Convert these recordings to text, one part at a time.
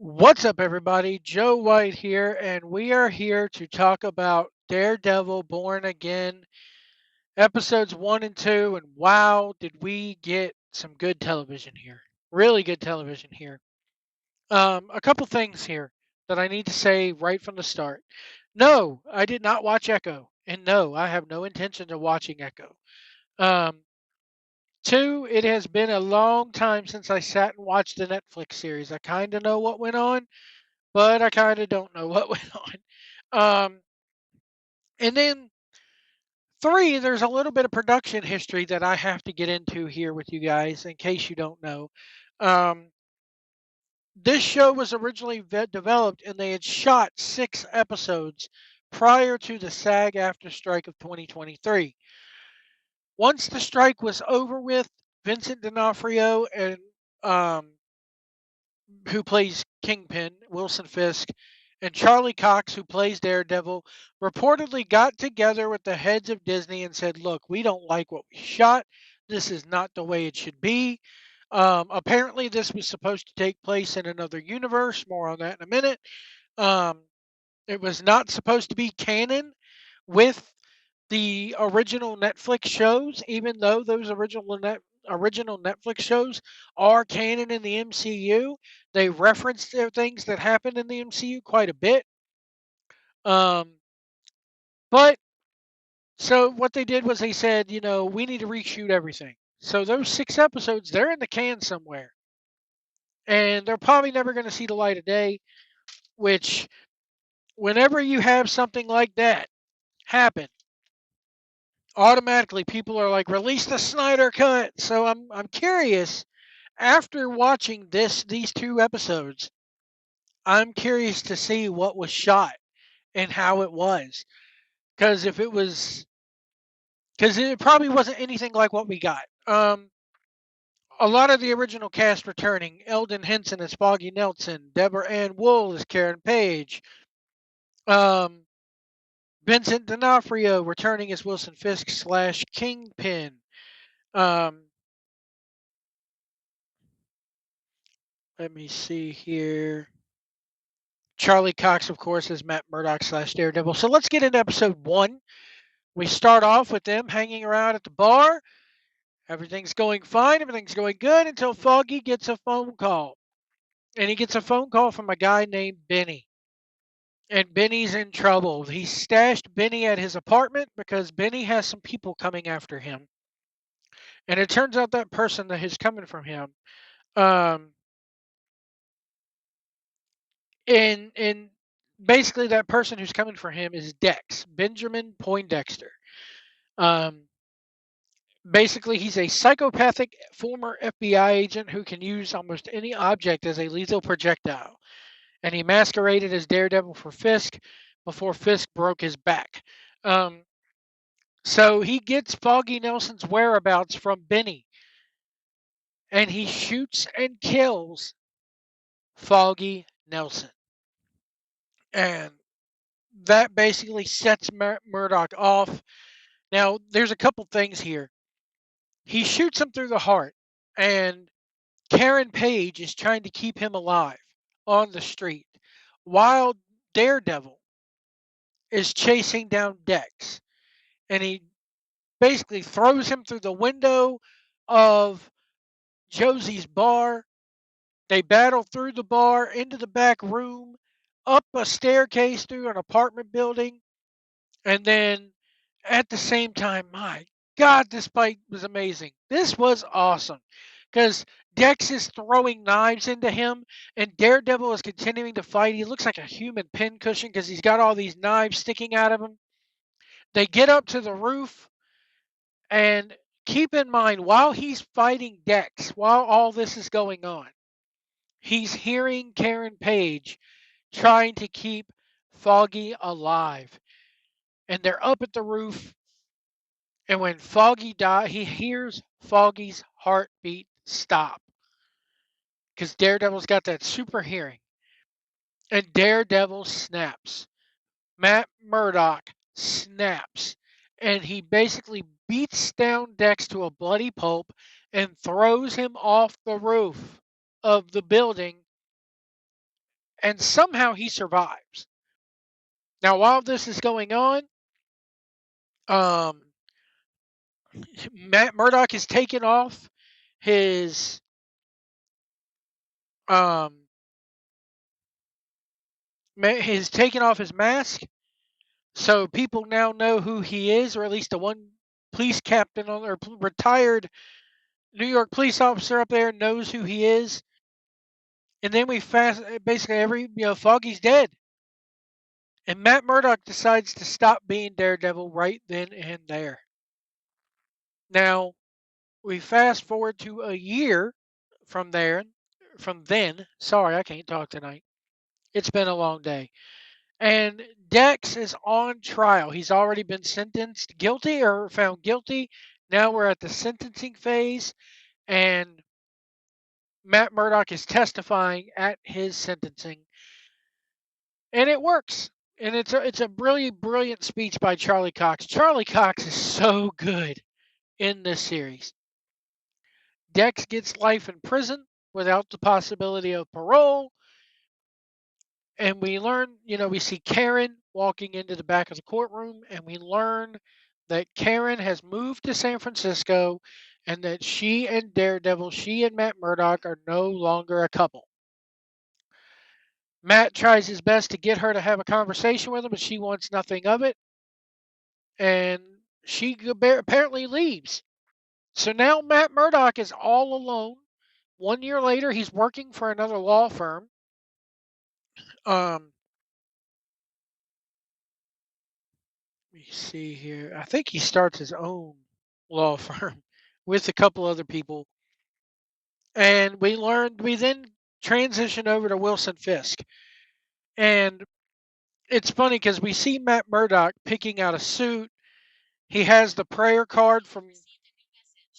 What's up, everybody? Joe White here, and we are here to talk about Daredevil Born Again, episodes 1 and 2. And wow, did we get some good television here! Really good television here. A couple things here that I need to say right from the start. No, I did not watch Echo, and no, I have no intention of watching Echo. Um, Two, it has been a long time since I sat and watched the Netflix series. I kind of know what went on, but I kind of don't know what went on. And then three, there's a little bit of production history that I have to get into here with you guys in case you don't know. Um, this show was originally developed and they had shot 6 episodes prior to the SAG after strike of 2023. Once the strike was over with, Vincent D'Onofrio and um, who plays Kingpin, Wilson Fisk, and Charlie Cox, who plays Daredevil, reportedly got together with the heads of Disney and said, "Look, we don't like what we shot. This is not the way it should be." Apparently, this was supposed to take place in another universe. More on that in a minute. Um, it was not supposed to be canon with the original Netflix shows, even though those original Netflix shows are canon in the MCU. They reference their things that happened in the MCU quite a bit. Um, but so what they did was they said, we need to reshoot everything. So those 6 episodes, they're in the can somewhere, and they're probably never going to see the light of day. Which, whenever you have something like that happen, automatically people are like, release the Snyder cut. So I'm curious, after watching these 2 episodes, I'm curious to see what was shot and how it was. Because if it was, because it probably wasn't anything like what we got. A lot of the original cast returning: Eldon Henson as Foggy Nelson, Deborah Ann Wool as Karen Page, um, Vincent D'Onofrio returning as Wilson Fisk slash Kingpin. Um, Let me see here. Charlie Cox, of course, is Matt Murdock slash Daredevil. So let's get into episode 1. We start off with them hanging around at the bar. Everything's going fine. Everything's going good until Foggy gets a phone call. And he gets a phone call from a guy named Benny. And Benny's in trouble. He stashed Benny at his apartment because Benny has some people coming after him. And it turns out that person that is coming from him, um, and basically that person who's coming for him is Dex, Benjamin Poindexter. Um, Basically, he's a psychopathic former FBI agent who can use almost any object as a lethal projectile. And he masqueraded as Daredevil for Fisk before Fisk broke his back. Um, so he gets Foggy Nelson's whereabouts from Benny, and he shoots and kills Foggy Nelson. And that basically sets Murdoch off. Now, there's a couple things here. He shoots him through the heart, and Karen Page is trying to keep him alive on the street while Daredevil is chasing down Dex. And he basically throws him through the window of Josie's bar. They battle through the bar into the back room, up a staircase through an apartment building, and then at the same time, my God, this fight was amazing. This was awesome because Dex is throwing knives into him, and Daredevil is continuing to fight. He looks like a human pincushion because he's got all these knives sticking out of him. They get up to the roof, and keep in mind, while he's fighting Dex, while all this is going on, he's hearing Karen Page trying to keep Foggy alive. And they're up at the roof, and when Foggy dies, he hears Foggy's heartbeat stop because Daredevil's got that super hearing. And Daredevil snaps. Matt Murdock snaps. And he basically beats down Dex to a bloody pulp and throws him off the roof of the building and somehow he survives. Now, while this is going on, um, Matt Murdock is taking off his um, he's taking off his mask, so people now know who he is, or at least the one police captain or retired New York police officer up there knows who he is. And then we fast basically Foggy's dead, and Matt Murdock decides to stop being Daredevil right then and there. Now we fast forward to a year from there, from then. Sorry, I can't talk tonight. It's been a long day. And Dex is on trial. He's already been sentenced guilty or found guilty. Now we're at the sentencing phase, and Matt Murdock is testifying at his sentencing, and it works. And it's a brilliant speech by Charlie Cox. Charlie Cox is so good in this series. Dex gets life in prison without the possibility of parole. And we learn, we see Karen walking into the back of the courtroom, and we learn that Karen has moved to San Francisco and that she and Daredevil, she and Matt Murdock are no longer a couple. Matt tries his best to get her to have a conversation with him, but she wants nothing of it. And she apparently leaves. So now Matt Murdock is all alone. 1 year later, he's working for another law firm. Um, Let me see here. I think he starts his own law firm with a couple other people. And we then transition over to Wilson Fisk. And it's funny because we see Matt Murdock picking out a suit. He has the prayer card from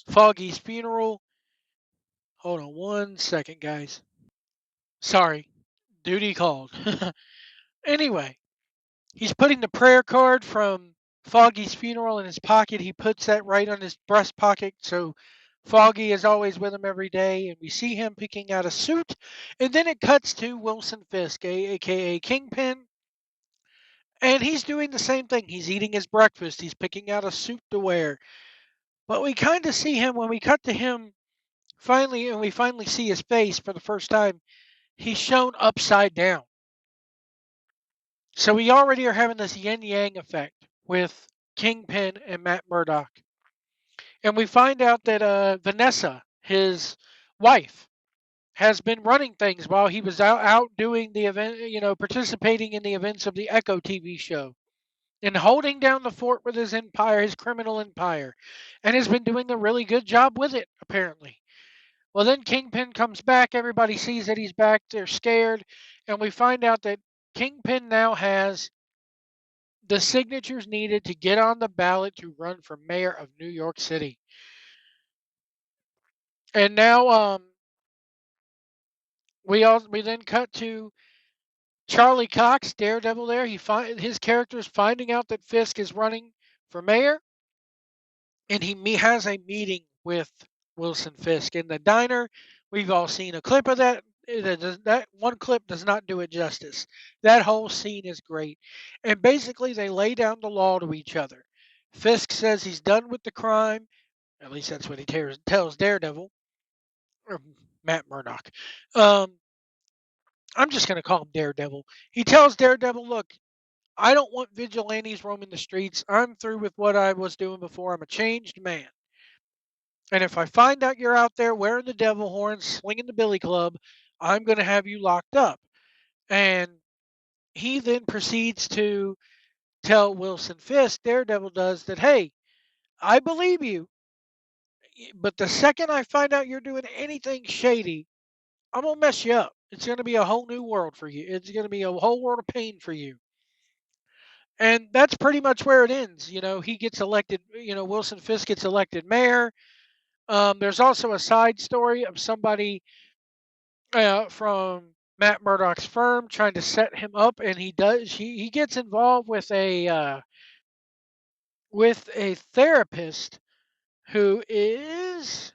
Foggy's funeral. Hold on 1 second, guys. Sorry, duty called. Anyway, he's putting the prayer card from Foggy's funeral in his pocket. He puts that right on his breast pocket, so Foggy is always with him every day. And we see him picking out a suit. And then it cuts to Wilson Fisk, aka Kingpin. And he's doing the same thing. He's eating his breakfast. He's picking out a suit to wear. But we kind of see him when we cut to him finally, and we finally see his face for the first time. He's shown upside down. So we already are having this yin yang effect with Kingpin and Matt Murdock. And we find out that Vanessa, his wife, has been running things while he was out doing the event, participating in the events of the Echo TV show and holding down the fort with his empire, his criminal empire, and has been doing a really good job with it, apparently. Well, then Kingpin comes back. Everybody sees that he's back. They're scared. And we find out that Kingpin now has the signatures needed to get on the ballot to run for mayor of New York City. And now we then cut to Charlie Cox, Daredevil. There, his character is finding out that Fisk is running for mayor, and he has a meeting with Wilson Fisk in the diner. We've all seen a clip of that. That one clip does not do it justice. That whole scene is great. And basically, they lay down the law to each other. Fisk says he's done with the crime. At least that's what he tells Daredevil, or Matt Murdock. Um, I'm just going to call him Daredevil. He tells Daredevil, look, I don't want vigilantes roaming the streets. I'm through with what I was doing before. I'm a changed man. And if I find out you're out there wearing the devil horns, swinging the billy club, I'm going to have you locked up. And he then proceeds to tell Wilson Fisk, Daredevil does, that, hey, I believe you. But the second I find out you're doing anything shady, I'm going to mess you up. It's going to be a whole new world for you. It's going to be a whole world of pain for you. And that's pretty much where it ends. He gets elected, Wilson Fisk gets elected mayor. There's also a side story of somebody from Matt Murdock's firm trying to set him up, and he gets involved with a therapist who is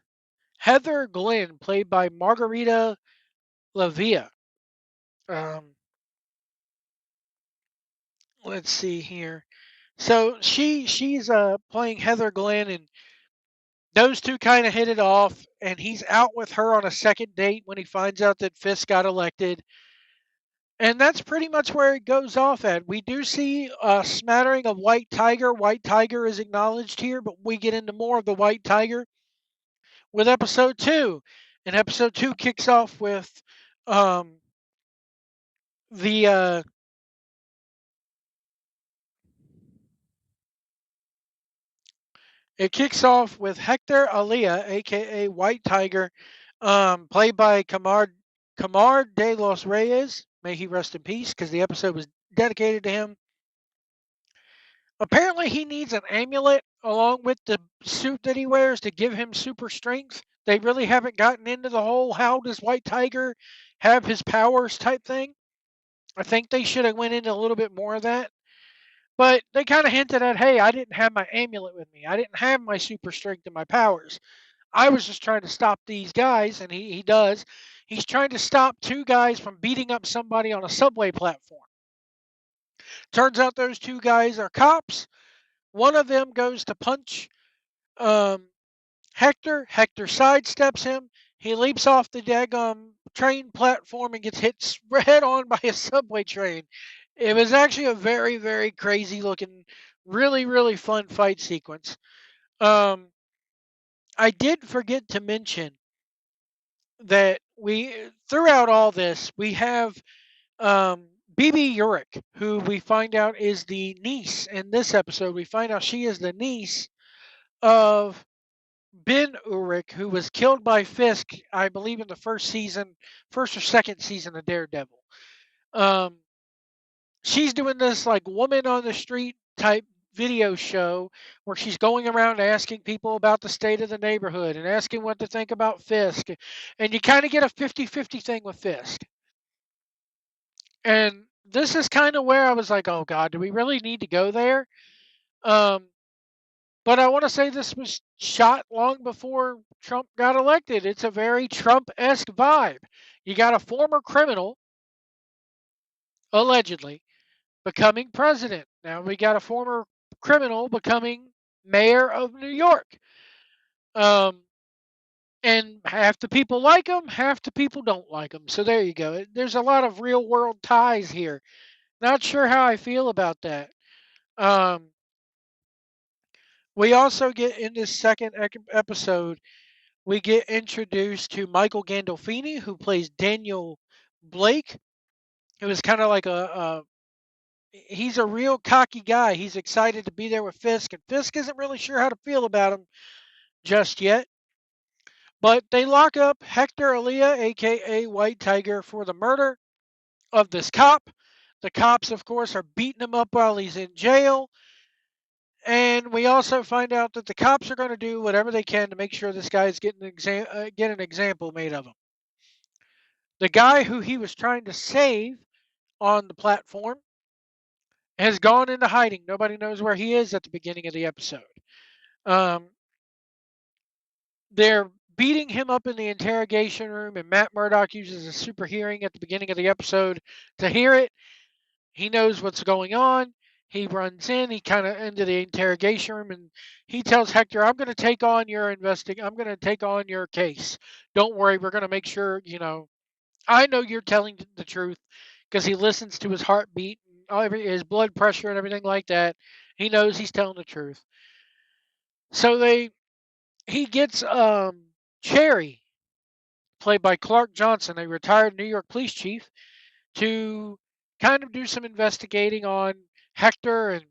Heather Glenn, played by Margarita Lavia. Um, let's see here. So she's playing Heather Glenn, and those two kind of hit it off. And he's out with her on a second date when he finds out that Fisk got elected. And that's pretty much where it goes off at. We do see a smattering of White Tiger. White Tiger is acknowledged here, but we get into more of the White Tiger with episode two. And episode two kicks off with um, the it kicks off with Hector Alia, aka White Tiger, played by Camar de los Reyes. May he rest in peace, because the episode was dedicated to him. Apparently, he needs an amulet along with the suit that he wears to give him super strength. They really haven't gotten into the whole how does White Tiger have his powers type thing. I think they should have went into a little bit more of that. But they kind of hinted at, hey, I didn't have my amulet with me. I didn't have my super strength and my powers. I was just trying to stop these guys, and he does. He's trying to stop two guys from beating up somebody on a subway platform. Turns out those two guys are cops. One of them goes to punch um, Hector. Hector sidesteps him. He leaps off the daggum train platform and gets hit head on by a subway train. It was actually a very, very crazy looking, really, really fun fight sequence. Um, I did forget to mention that we, throughout all this, we have BB Urich, who we find out is the niece in this episode. We find out she is the niece of Ben Urich, who was killed by Fisk, I believe, in the first or second season of Daredevil. Um, she's doing this like woman on the street type video show where she's going around asking people about the state of the neighborhood and asking what to think about Fisk. And you kind of get a 50-50 thing with Fisk. And this is kind of where I was like, oh God, do we really need to go there? Um, but I want to say this was shot long before Trump got elected. It's a very Trump esque vibe. You got a former criminal, allegedly, becoming president. Now we got a former criminal becoming mayor of New York. Um, and half the people like him, half the people don't like him. So there you go. There's a lot of real world ties here. Not sure how I feel about that. Um, we also get in this second episode, we get introduced to Michael Gandolfini, who plays Daniel Blake, who is kind of like he's a real cocky guy. He's excited to be there with Fisk, and Fisk isn't really sure how to feel about him just yet. But they lock up Hector Alia, aka White Tiger, for the murder of this cop. The cops, of course, are beating him up while he's in jail. And we also find out that the cops are going to do whatever they can to make sure this guy's getting get an example made of him. The guy who he was trying to save on the platform has gone into hiding. Nobody knows where he is at the beginning of the episode. Um, they're beating him up in the interrogation room, and Matt Murdock uses a super hearing at the beginning of the episode to hear it. He knows what's going on. He runs in. He kind of into the interrogation room, and he tells Hector, "I'm going to take on your I'm going to take on your case. Don't worry. We're going to make sure. I know you're telling the truth because he listens to his heartbeat, and his blood pressure, and everything like that. He knows he's telling the truth. So he gets Cherry, played by Clark Johnson, a retired New York police chief, to kind of do some investigating on Hector and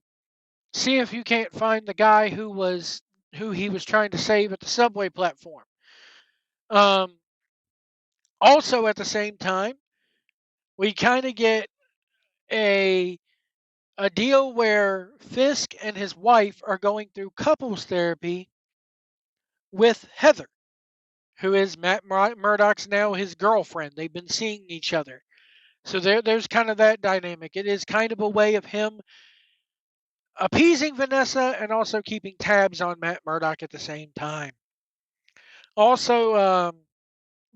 see if you can't find the guy who he was trying to save at the subway platform. Um, Also, at the same time, we kind of get a a deal where Fisk and his wife are going through couples therapy with Heather, who is Matt Murdock's now his girlfriend. They've been seeing each other. So there's kind of that dynamic. It is kind of a way of him appeasing Vanessa and also keeping tabs on Matt Murdock at the same time. Also,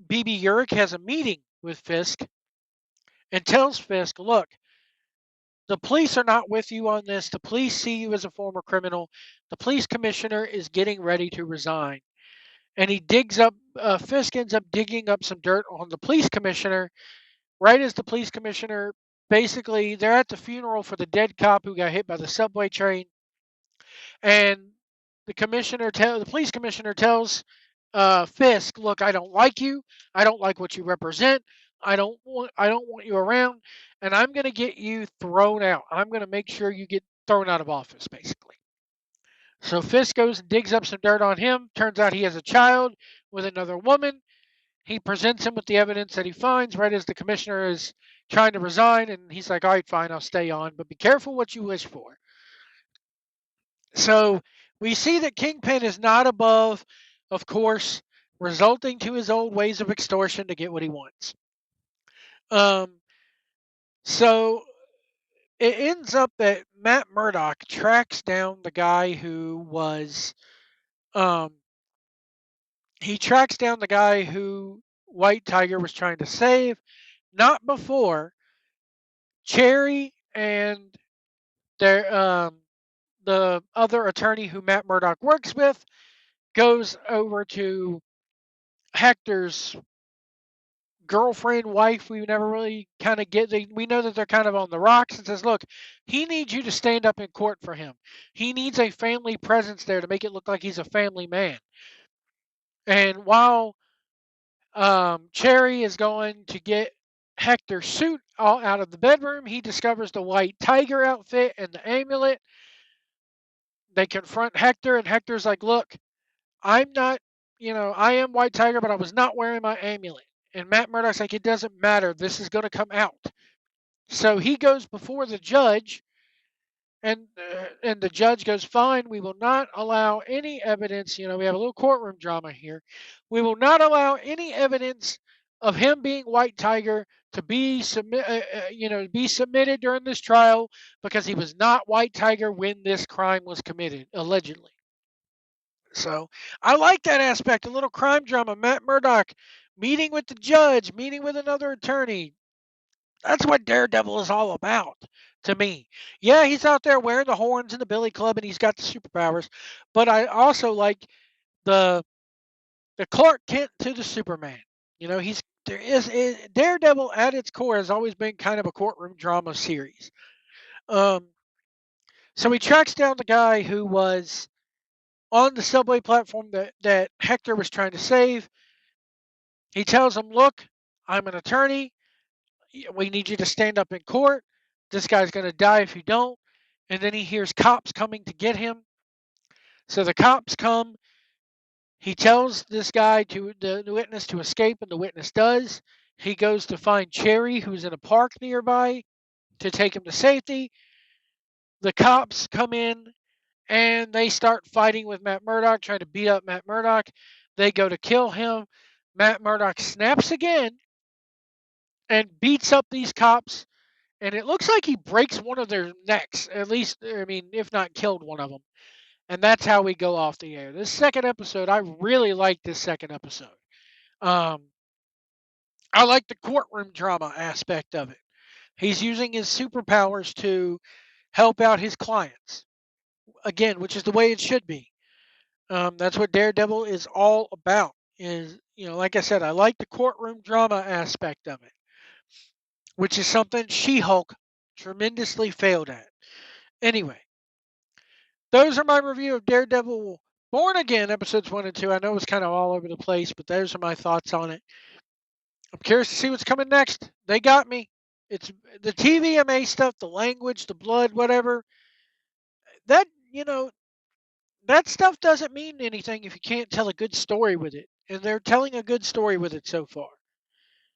BB Urich has a meeting with Fisk, and tells Fisk, look, the police are not with you on this. The police see you as a former criminal. The police commissioner is getting ready to resign. And he digs up, Fisk ends up digging up some dirt on the police commissioner right as the police commissioner, basically, they're at the funeral for the dead cop who got hit by the subway train. And the police commissioner tells Fisk, "Look, I don't like you. I don't like what you represent. I don't want you around, and I'm going to get you thrown out. I'm going to make sure you get thrown out of office, basically." So Fisk goes and digs up some dirt on him. Turns out he has a child with another woman. He presents him with the evidence that he finds right as the commissioner is trying to resign, and he's like, "All right, fine, I'll stay on, but be careful what you wish for." So we see that Kingpin is not above, of course, resulting to his old ways of extortion to get what he wants. Um, so it ends up that Matt Murdock tracks down the guy who was, um, he tracks down the guy who White Tiger was trying to save, not before Cherry and the other attorney who Matt Murdock works with goes over to Hector's girlfriend, wife. We never really kind of get. We know that they're kind of on the rocks, and says, "Look, he needs you to stand up in court for him. He needs a family presence there to make it look like he's a family man." And while Cherry is going to get Hector's suit all out of the bedroom, he discovers the white tiger outfit and the amulet. They confront Hector, and Hector's like, "Look, I'm not, I am White Tiger, but I was not wearing my amulet." And Matt Murdock's like, "It doesn't matter. This is going to come out." So he goes before the judge, and the judge goes, "Fine, we will not allow any evidence." We have a little courtroom drama here. "We will not allow any evidence of him being White Tiger to be submitted during this trial because he was not White Tiger when this crime was committed, allegedly." So I like that aspect, a little crime drama. Matt Murdock meeting with the judge, meeting with another attorney. That's what Daredevil is all about to me. Yeah, he's out there wearing the horns in the Billy Club and he's got the superpowers, but I also like the the Clark Kent to the Superman. He's Daredevil at its core has always been kind of a courtroom drama series. Um, so he tracks down the guy who was on the subway platform that Hector was trying to save. He tells him, "Look, I'm an attorney. We need you to stand up in court. This guy's going to die if you don't." And then he hears cops coming to get him. So the cops come. He tells this guy, to the witness, to escape, and the witness does. He goes to find Cherry, who's in a park nearby, to take him to safety. The cops come in and they start fighting with Matt Murdock, trying to beat up Matt Murdock. They go to kill him. Matt Murdock snaps again and beats up these cops. And it looks like he breaks one of their necks, at least, I mean, if not killed one of them. And that's how we go off the air. This second episode, I really like this second episode. Um, I like the courtroom drama aspect of it. He's using his superpowers to help out his clients, again, which is the way it should be. That's what Daredevil is all about. Like I said, I like the courtroom drama aspect of it, which is something She-Hulk tremendously failed at. Anyway, those are my review of Daredevil Born Again, episodes 1 and 2. I know it's kind of all over the place, but those are my thoughts on it. I'm curious to see what's coming next. They got me. It's the TVMA stuff, the language, the blood, whatever. That, that stuff doesn't mean anything if you can't tell a good story with it. And they're telling a good story with it so far.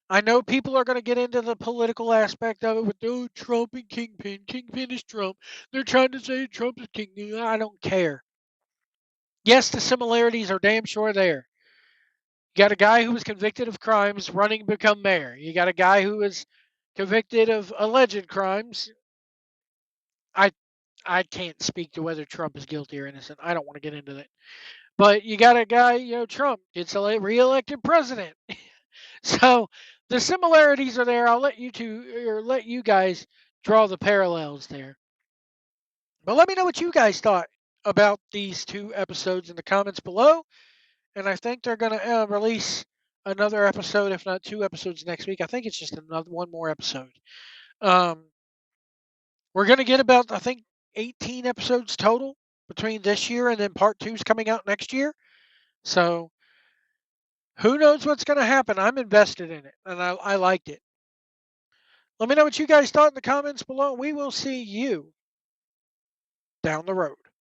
I know people are going to get into the political aspect of it with, oh, Trump and Kingpin. Kingpin is Trump. They're trying to say Trump is Kingpin. I don't care. Yes, the similarities are damn sure there. You got a guy who was convicted of crimes running to become mayor. You got a guy who was convicted of alleged crimes. I I can't speak to whether Trump is guilty or innocent. I don't want to get into that. But you got a guy, Trump gets reelected president. So the similarities are there. I'll let you two or let you guys draw the parallels there. But let me know what you guys thought about these two episodes in the comments below. And I think they're going to release another episode, if not two episodes next week. I think it's just another one more episode. Um, we're going to get about, I think, 18 episodes total between this year and then part two's coming out next year. So who knows what's going to happen? I'm invested in it, and I liked it. Let me know what you guys thought in the comments below. We will see you down the road.